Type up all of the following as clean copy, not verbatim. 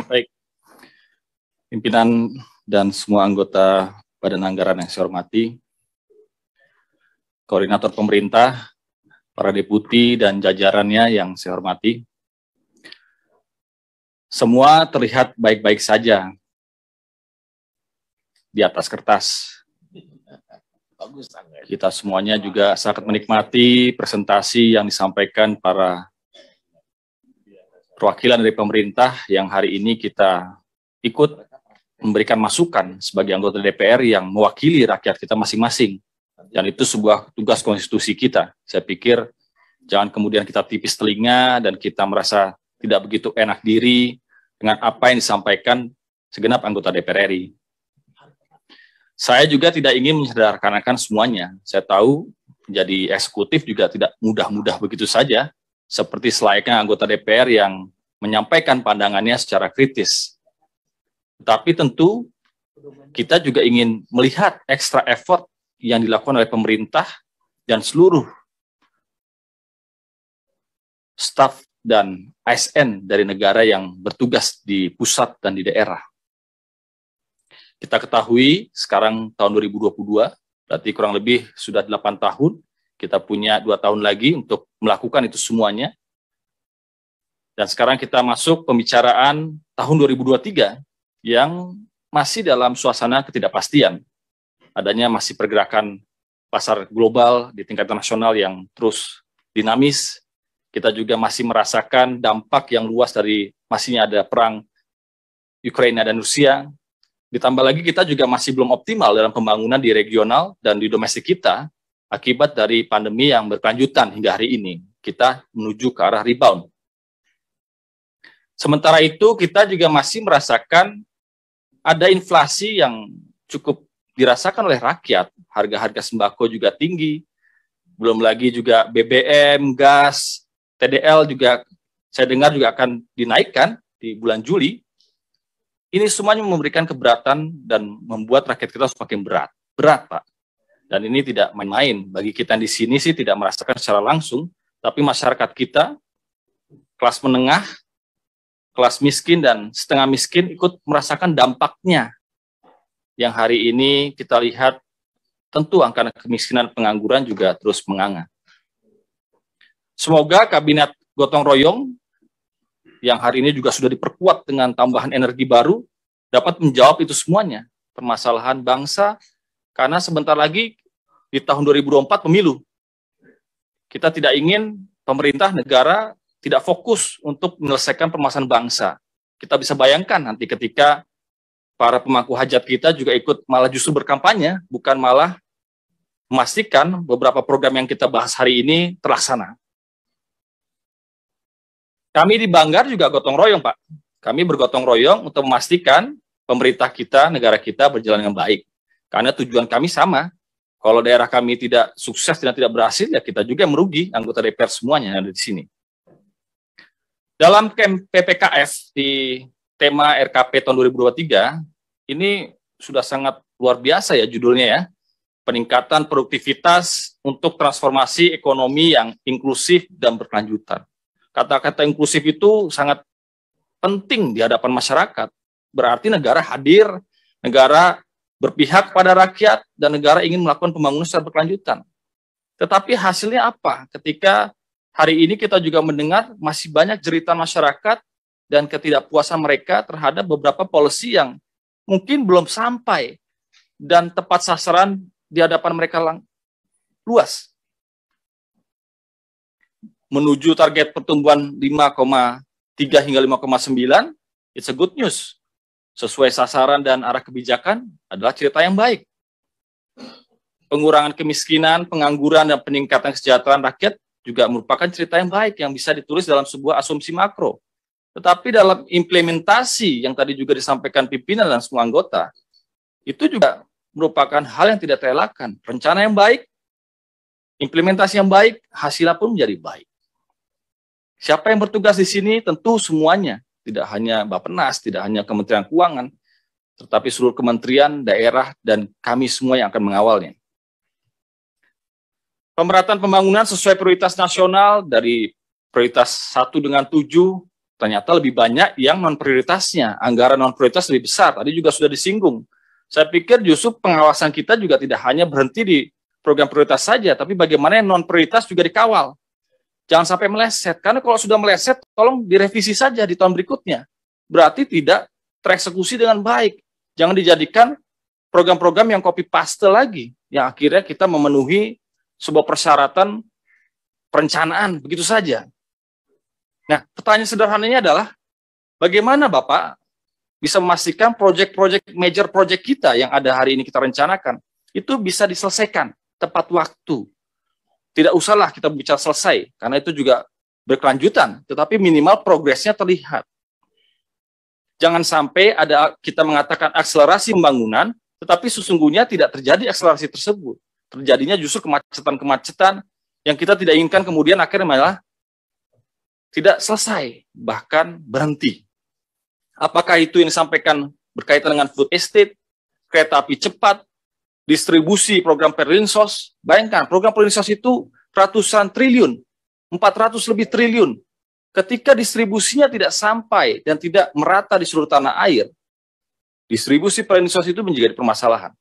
Baik, pimpinan dan semua anggota Badan Anggaran yang saya hormati, koordinator pemerintah, para deputi dan jajarannya yang saya hormati, semua terlihat baik-baik saja di atas kertas. Kita semuanya juga sangat menikmati presentasi yang disampaikan para perwakilan dari pemerintah yang hari ini kita ikut memberikan masukan sebagai anggota DPR yang mewakili rakyat kita masing-masing. Dan itu sebuah tugas konstitusi kita. Saya pikir jangan kemudian kita tipis telinga dan kita merasa tidak begitu enak diri dengan apa yang disampaikan segenap anggota DPR RI. Saya juga tidak ingin menyederhanakan semuanya. Saya tahu menjadi eksekutif juga tidak mudah-mudah begitu saja, seperti selayaknya anggota DPR yang menyampaikan pandangannya secara kritis. Tapi tentu kita juga ingin melihat extra effort yang dilakukan oleh pemerintah dan seluruh staf dan ASN dari negara yang bertugas di pusat dan di daerah. Kita ketahui sekarang tahun 2022, berarti kurang lebih sudah 8 tahun, kita punya 2 tahun lagi untuk melakukan itu semuanya. Dan sekarang kita masuk pembicaraan tahun 2023 yang masih dalam suasana ketidakpastian. Adanya masih pergerakan pasar global di tingkat nasional yang terus dinamis. Kita juga masih merasakan dampak yang luas dari masihnya ada perang Ukraina dan Rusia. Ditambah lagi kita juga masih belum optimal dalam pembangunan di regional dan di domestik kita akibat dari pandemi yang berkelanjutan hingga hari ini. Kita menuju ke arah rebound. Sementara itu kita juga masih merasakan ada inflasi yang cukup dirasakan oleh rakyat. Harga-harga sembako juga tinggi. Belum lagi juga BBM, gas, TDL juga saya dengar juga akan dinaikkan di bulan Juli. Ini semuanya memberikan keberatan dan membuat rakyat kita semakin berat. Berat, Pak. Dan ini tidak main-main. Bagi kita di sini sih tidak merasakan secara langsung, tapi masyarakat kita, kelas menengah, kelas miskin dan setengah miskin ikut merasakan dampaknya. Yang hari ini kita lihat tentu angka kemiskinan pengangguran juga terus menganga. Semoga kabinet gotong royong yang hari ini juga sudah diperkuat dengan tambahan energi baru, dapat menjawab itu semuanya, permasalahan bangsa, karena sebentar lagi di tahun 2024 pemilu. Kita tidak ingin pemerintah negara tidak fokus untuk menyelesaikan permasalahan bangsa. Kita bisa bayangkan nanti ketika para pemangku hajat kita juga ikut malah justru berkampanye, bukan malah memastikan beberapa program yang kita bahas hari ini terlaksana. Kami di Banggar juga gotong royong, Pak. Kami bergotong royong untuk memastikan pemerintah kita, negara kita berjalan dengan baik. Karena tujuan kami sama. Kalau daerah kami tidak sukses dan tidak berhasil, ya kita juga yang merugi, anggota DPR semuanya yang ada di sini. Dalam camp PPKF di tema RKP tahun 2023, ini sudah sangat luar biasa ya judulnya ya. Peningkatan produktivitas untuk transformasi ekonomi yang inklusif dan berkelanjutan. Kata-kata inklusif itu sangat penting di hadapan masyarakat. Berarti negara hadir, negara berpihak pada rakyat, dan negara ingin melakukan pembangunan secara berkelanjutan. Tetapi hasilnya apa? Ketika hari ini kita juga mendengar masih banyak jeritan masyarakat dan ketidakpuasan mereka terhadap beberapa policy yang mungkin belum sampai dan tepat sasaran di hadapan mereka luas. Menuju target pertumbuhan 5,3 hingga 5,9, it's a good news. Sesuai sasaran dan arah kebijakan adalah cerita yang baik. Pengurangan kemiskinan, pengangguran, dan peningkatan kesejahteraan rakyat juga merupakan cerita yang baik yang bisa ditulis dalam sebuah asumsi makro. Tetapi dalam implementasi yang tadi juga disampaikan pimpinan dan semua anggota, itu juga merupakan hal yang tidak terelakkan. Rencana yang baik, implementasi yang baik, hasilnya pun menjadi baik. Siapa yang bertugas di sini? Tentu semuanya. Tidak hanya Bappenas, tidak hanya Kementerian Keuangan, tetapi seluruh kementerian, daerah, dan kami semua yang akan mengawalnya. Pemerataan pembangunan sesuai prioritas nasional dari prioritas 1 dengan 7, ternyata lebih banyak yang non-prioritasnya. Anggaran non-prioritas lebih besar, tadi juga sudah disinggung. Saya pikir justru pengawasan kita juga tidak hanya berhenti di program prioritas saja, tapi bagaimana yang non-prioritas juga dikawal. Jangan sampai meleset, karena kalau sudah meleset, tolong direvisi saja di tahun berikutnya. Berarti tidak tereksekusi dengan baik. Jangan dijadikan program-program yang copy-paste lagi, yang akhirnya kita memenuhi sebuah persyaratan perencanaan, begitu saja. Nah, pertanyaan sederhananya adalah, bagaimana Bapak bisa memastikan proyek-proyek, major project kita yang ada hari ini kita rencanakan, itu bisa diselesaikan tepat waktu. Tidak usahlah kita bicara selesai, karena itu juga berkelanjutan, tetapi minimal progresnya terlihat. Jangan sampai ada kita mengatakan akselerasi pembangunan, tetapi sesungguhnya tidak terjadi akselerasi tersebut. Terjadinya justru kemacetan-kemacetan yang kita tidak inginkan, kemudian akhirnya malah tidak selesai, bahkan berhenti. Apakah itu yang disampaikan berkaitan dengan food estate, kereta api cepat, distribusi program Perlinsos? Bayangkan, program Perlinsos itu ratusan triliun, 400 lebih triliun. Ketika distribusinya tidak sampai dan tidak merata di seluruh tanah air, distribusi Perlinsos itu menjadi permasalahan.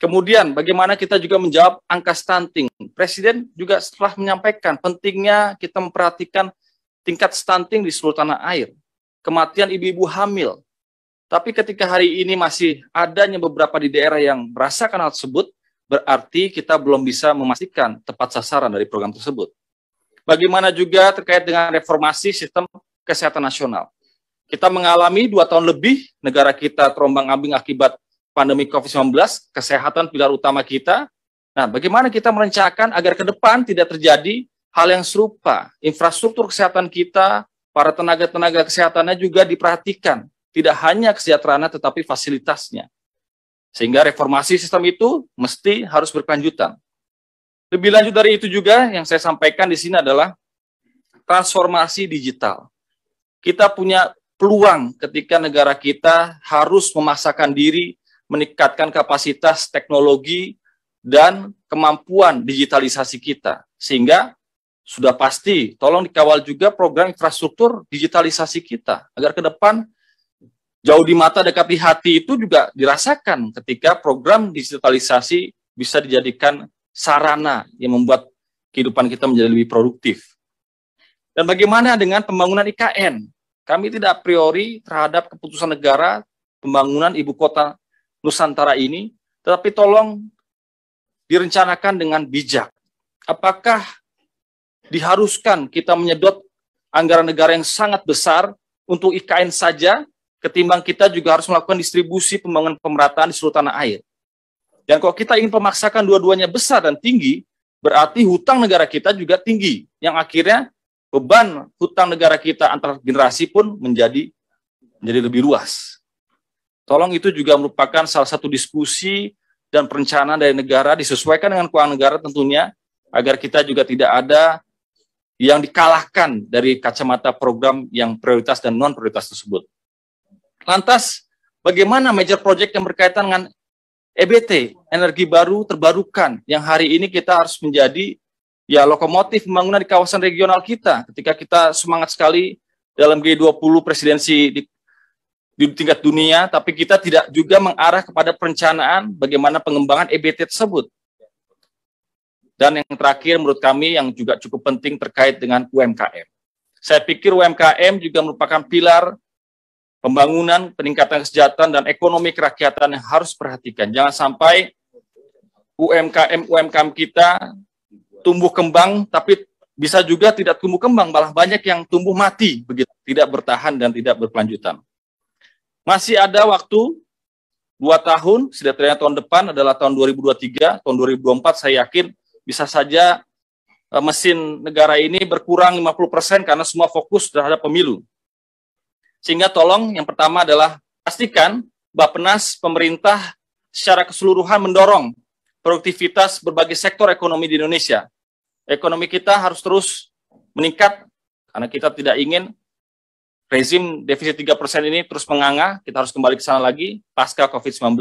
Kemudian bagaimana kita juga menjawab angka stunting. Presiden juga setelah menyampaikan pentingnya kita memperhatikan tingkat stunting di seluruh tanah air. Kematian ibu-ibu hamil. Tapi ketika hari ini masih adanya beberapa di daerah yang merasakan hal tersebut, berarti kita belum bisa memastikan tepat sasaran dari program tersebut. Bagaimana juga terkait dengan reformasi sistem kesehatan nasional. Kita mengalami 2 tahun lebih negara kita terombang-ambing akibat pandemi COVID-19, kesehatan pilar utama kita. Nah, bagaimana kita merencanakan agar ke depan tidak terjadi hal yang serupa. Infrastruktur kesehatan kita, para tenaga-tenaga kesehatannya juga diperhatikan. Tidak hanya kesejahteraannya, tetapi fasilitasnya. Sehingga reformasi sistem itu mesti harus berkelanjutan. Lebih lanjut dari itu juga, yang saya sampaikan di sini adalah transformasi digital. Kita punya peluang ketika negara kita harus memaksakan diri meningkatkan kapasitas teknologi dan kemampuan digitalisasi kita. Sehingga sudah pasti, tolong dikawal juga program infrastruktur digitalisasi kita. Agar ke depan, jauh di mata dekat di hati itu juga dirasakan ketika program digitalisasi bisa dijadikan sarana yang membuat kehidupan kita menjadi lebih produktif. Dan bagaimana dengan pembangunan IKN? Kami tidak a priori terhadap keputusan negara pembangunan ibu kota Nusantara ini, tetapi tolong direncanakan dengan bijak. Apakah diharuskan kita menyedot anggaran negara yang sangat besar untuk IKN saja, ketimbang kita juga harus melakukan distribusi pembangunan pemerataan di seluruh tanah air? Dan kalau kita ingin memaksakan dua-duanya besar dan tinggi, berarti hutang negara kita juga tinggi, yang akhirnya beban hutang negara kita antar generasi pun menjadi lebih luas. Tolong itu juga merupakan salah satu diskusi dan perencanaan dari negara, disesuaikan dengan keuangan negara tentunya, agar kita juga tidak ada yang dikalahkan dari kacamata program yang prioritas dan non-prioritas tersebut. Lantas, bagaimana major project yang berkaitan dengan EBT, energi baru terbarukan, yang hari ini kita harus menjadi lokomotif pembangunan di kawasan regional kita. Ketika kita semangat sekali dalam G20 presidensi di tingkat dunia, tapi kita tidak juga mengarah kepada perencanaan bagaimana pengembangan EBT tersebut. Dan yang terakhir menurut kami yang juga cukup penting terkait dengan UMKM. Saya pikir UMKM juga merupakan pilar pembangunan, peningkatan kesejahteraan dan ekonomi kerakyatan yang harus perhatikan. Jangan sampai UMKM kita tumbuh kembang, tapi bisa juga tidak tumbuh kembang, malah banyak yang tumbuh mati, begitu, tidak bertahan dan tidak berkelanjutan. Masih ada waktu 2 tahun, setidaknya tahun depan adalah tahun 2023, tahun 2024 saya yakin bisa saja mesin negara ini berkurang 50% karena semua fokus terhadap pemilu. Sehingga tolong yang pertama adalah pastikan Bappenas, pemerintah secara keseluruhan mendorong produktivitas berbagai sektor ekonomi di Indonesia. Ekonomi kita harus terus meningkat karena kita tidak ingin rezim defisit 3% ini terus menganga, kita harus kembali ke sana lagi pasca COVID-19.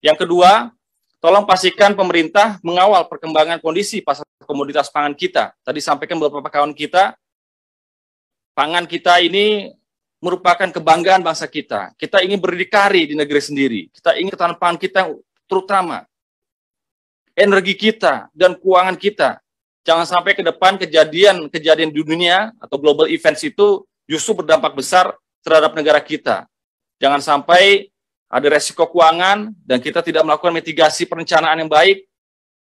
Yang kedua, tolong pastikan pemerintah mengawal perkembangan kondisi pasar komoditas pangan kita. Tadi sampaikan beberapa kawan kita, pangan kita ini merupakan kebanggaan bangsa kita. Kita ingin berdikari di negeri sendiri. Kita ingin ketahanan pangan kita yang terutama energi kita dan keuangan kita. Jangan sampai ke depan kejadian di dunia atau global events itu justru berdampak besar terhadap negara kita. Jangan sampai ada resiko keuangan dan kita tidak melakukan mitigasi perencanaan yang baik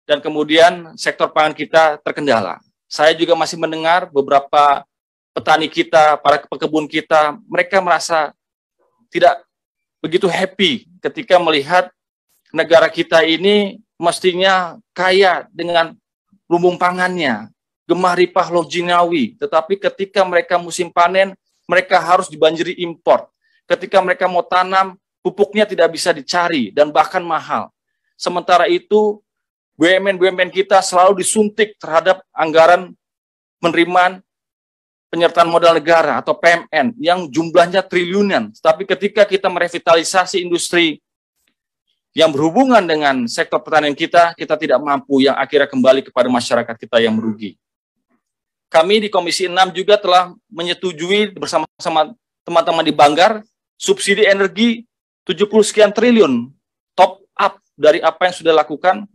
dan kemudian sektor pangan kita terkendala. Saya juga masih mendengar beberapa petani kita, para pekebun kita, mereka merasa tidak begitu happy ketika melihat negara kita ini mestinya kaya dengan lumbung pangannya, gemah ripah loh jinawi, tetapi ketika mereka musim panen, mereka harus dibanjiri impor. Ketika mereka mau tanam, pupuknya tidak bisa dicari dan bahkan mahal. Sementara itu, BUMN kita selalu disuntik terhadap anggaran penerimaan penyertaan modal negara atau PMN yang jumlahnya triliunan. Tapi ketika kita merevitalisasi industri yang berhubungan dengan sektor pertanian kita tidak mampu, yang akhirnya kembali kepada masyarakat kita yang merugi. Kami di Komisi 6 juga telah menyetujui bersama-sama teman-teman di Banggar, subsidi energi 70 sekian triliun, top up dari apa yang sudah dilakukan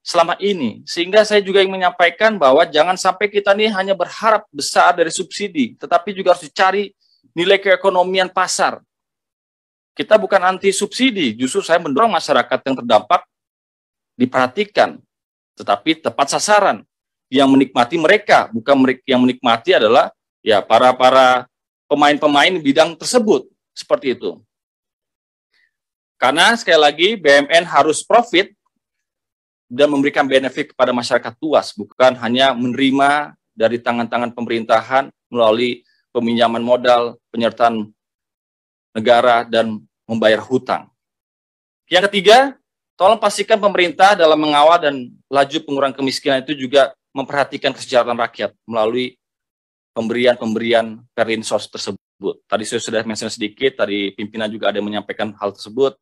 selama ini. Sehingga saya juga ingin menyampaikan bahwa jangan sampai kita ini hanya berharap besar dari subsidi, tetapi juga harus dicari nilai keekonomian pasar. Kita bukan anti subsidi, justru saya mendorong masyarakat yang terdampak diperhatikan, tetapi tepat sasaran. Yang menikmati mereka, bukan mereka yang menikmati adalah ya para pemain-pemain bidang tersebut, seperti itu. Karena sekali lagi BUMN harus profit dan memberikan benefit kepada masyarakat luas, bukan hanya menerima dari tangan-tangan pemerintahan melalui peminjaman modal, penyertaan negara, dan membayar hutang. Yang ketiga, tolong pastikan pemerintah dalam mengawal dan laju pengurangan kemiskinan itu juga memperhatikan kesejahteraan rakyat melalui pemberian perlinsos tersebut. Tadi saya sudah mention sedikit, tadi pimpinan juga ada yang menyampaikan hal tersebut.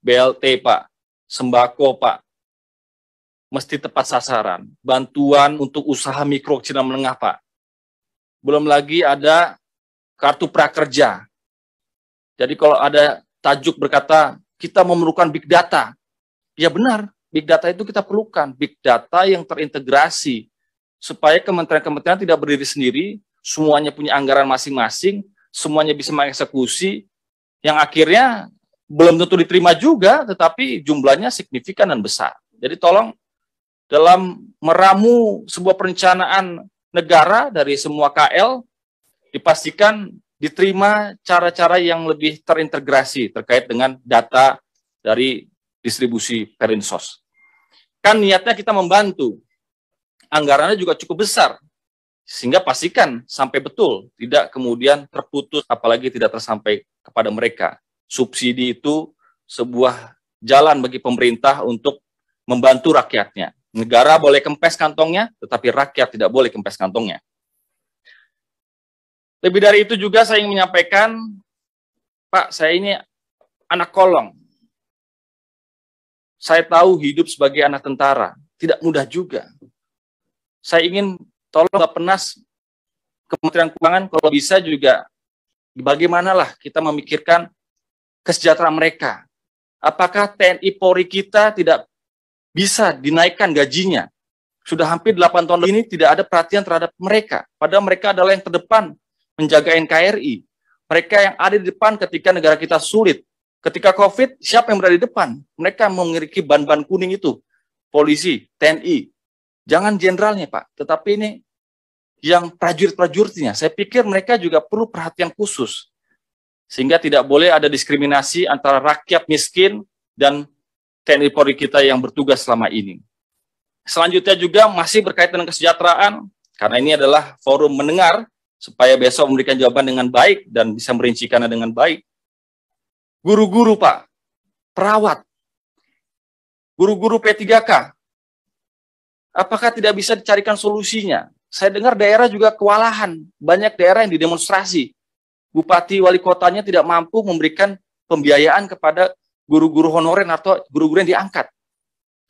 BLT, Pak, sembako, Pak, mesti tepat sasaran. Bantuan untuk usaha mikro, kecil dan menengah, Pak. Belum lagi ada kartu prakerja. Jadi kalau ada tajuk berkata, kita memerlukan big data. Ya benar, big data itu kita perlukan. Big data yang terintegrasi. Supaya kementerian-kementerian tidak berdiri sendiri, semuanya punya anggaran masing-masing, semuanya bisa mengeksekusi, yang akhirnya belum tentu diterima juga, tetapi jumlahnya signifikan dan besar. Jadi tolong dalam meramu sebuah perencanaan negara dari semua KL, dipastikan diterima cara-cara yang lebih terintegrasi terkait dengan data dari distribusi perlinsos. Kan niatnya kita membantu, anggarannya juga cukup besar, sehingga pastikan sampai betul, tidak kemudian terputus, apalagi tidak tersampai kepada mereka. Subsidi itu sebuah jalan bagi pemerintah untuk membantu rakyatnya. Negara boleh kempes kantongnya, tetapi rakyat tidak boleh kempes kantongnya. Lebih dari itu juga saya ingin menyampaikan, Pak, saya ini anak kolong. Saya tahu hidup sebagai anak tentara, tidak mudah juga. Saya ingin tolong Bappenas, Kementerian Keuangan, kalau bisa juga bagaimanalah kita memikirkan kesejahteraan mereka. Apakah TNI Polri kita tidak bisa dinaikkan gajinya? Sudah hampir 8 tahun ini tidak ada perhatian terhadap mereka. Padahal mereka adalah yang terdepan menjaga NKRI. Mereka yang ada di depan ketika negara kita sulit. Ketika COVID, siapa yang berada di depan? Mereka memiliki ban-ban kuning itu. Polisi, TNI. Jangan jenderalnya, Pak. Tetapi ini yang prajurit-prajuritnya. Saya pikir mereka juga perlu perhatian khusus. Sehingga tidak boleh ada diskriminasi antara rakyat miskin dan TNI Polri kita yang bertugas selama ini. Selanjutnya juga masih berkaitan dengan kesejahteraan, karena ini adalah forum mendengar, supaya besok memberikan jawaban dengan baik dan bisa merincikannya dengan baik. Guru-guru, Pak, perawat, guru-guru P3K, apakah tidak bisa dicarikan solusinya? Saya dengar daerah juga kewalahan, banyak daerah yang didemonstrasi. Bupati, wali kotanya tidak mampu memberikan pembiayaan kepada guru-guru honorer atau guru-guru yang diangkat.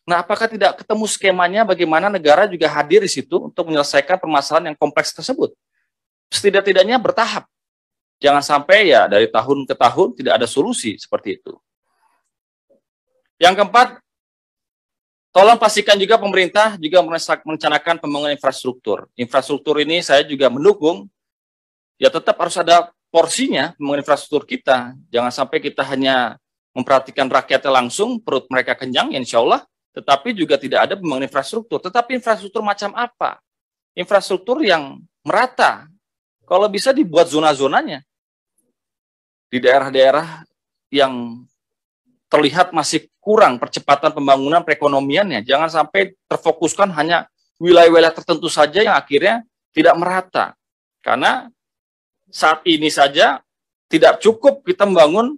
Nah, apakah tidak ketemu skemanya bagaimana negara juga hadir di situ untuk menyelesaikan permasalahan yang kompleks tersebut? Setidak-tidaknya bertahap. Jangan sampai ya dari tahun ke tahun tidak ada solusi seperti itu. Yang keempat, tolong pastikan juga pemerintah juga merencanakan pembangunan infrastruktur. Infrastruktur ini saya juga mendukung, ya tetap harus ada porsinya pembangunan infrastruktur kita. Jangan sampai kita hanya memperhatikan rakyatnya langsung, perut mereka kenyang, insya Allah, tetapi juga tidak ada pembangunan infrastruktur. Tetapi infrastruktur macam apa? Infrastruktur yang merata. Kalau bisa dibuat zona-zonanya. Di daerah-daerah yang terlihat masih kurang percepatan pembangunan perekonomiannya. Jangan sampai terfokuskan hanya wilayah-wilayah tertentu saja yang akhirnya tidak merata. Karena saat ini saja tidak cukup kita membangun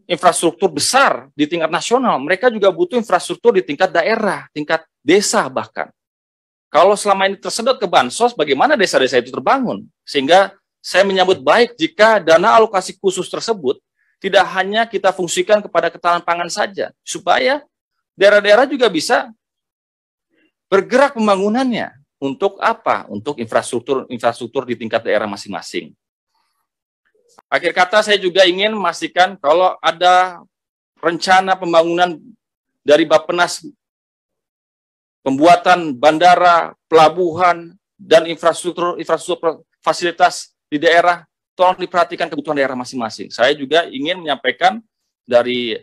infrastruktur besar di tingkat nasional, mereka juga butuh infrastruktur di tingkat daerah, tingkat desa bahkan. Kalau selama ini tersedot ke bansos, bagaimana desa-desa itu terbangun? Sehingga saya menyambut baik jika dana alokasi khusus tersebut tidak hanya kita fungsikan kepada ketahanan pangan saja, supaya daerah-daerah juga bisa bergerak pembangunannya. Untuk apa? Untuk infrastruktur di tingkat daerah masing-masing. Akhir kata saya juga ingin memastikan kalau ada rencana pembangunan dari Bappenas, pembuatan bandara, pelabuhan, dan infrastruktur fasilitas di daerah, tolong diperhatikan kebutuhan daerah masing-masing. Saya juga ingin menyampaikan dari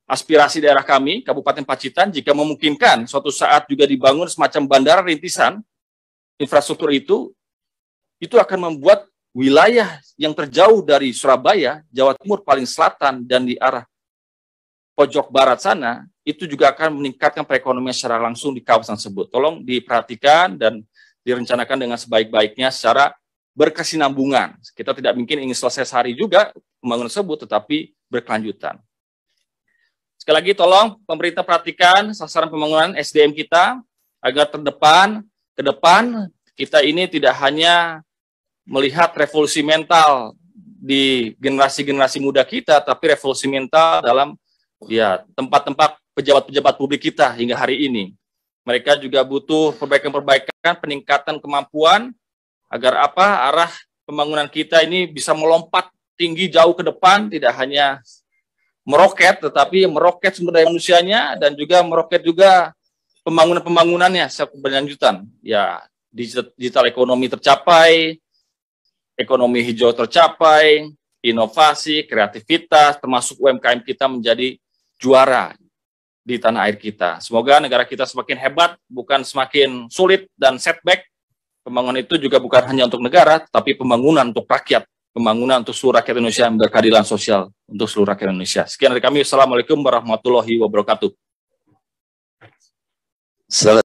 aspirasi daerah kami, Kabupaten Pacitan, jika memungkinkan suatu saat juga dibangun semacam bandara rintisan, infrastruktur itu akan membuat wilayah yang terjauh dari Surabaya, Jawa Timur paling selatan, dan di arah pojok barat sana, itu juga akan meningkatkan perekonomian secara langsung di kawasan tersebut. Tolong diperhatikan dan direncanakan dengan sebaik-baiknya secara berkesinambungan. Kita tidak mungkin ingin selesai sehari juga pembangunan tersebut, tetapi berkelanjutan. Sekali lagi tolong pemerintah perhatikan sasaran pembangunan SDM kita, agar ke depan kita ini tidak hanya melihat revolusi mental di generasi-generasi muda kita, tapi revolusi mental dalam ya tempat-tempat pejabat-pejabat publik kita hingga hari ini. Mereka juga butuh perbaikan-perbaikan, peningkatan kemampuan, agar apa? Arah pembangunan kita ini bisa melompat tinggi jauh ke depan, tidak hanya meroket, tetapi meroket sumber daya manusianya, dan juga meroket juga pembangunannya secara berlanjutan. Ya, digital ekonomi tercapai, ekonomi hijau tercapai, inovasi, kreativitas, termasuk UMKM kita menjadi juara di tanah air kita. Semoga negara kita semakin hebat, bukan semakin sulit dan setback. Pembangunan itu juga bukan hanya untuk negara, tapi pembangunan untuk rakyat, pembangunan untuk seluruh rakyat Indonesia yang berkeadilan sosial untuk seluruh rakyat Indonesia. Sekian dari kami. Assalamualaikum warahmatullahi wabarakatuh.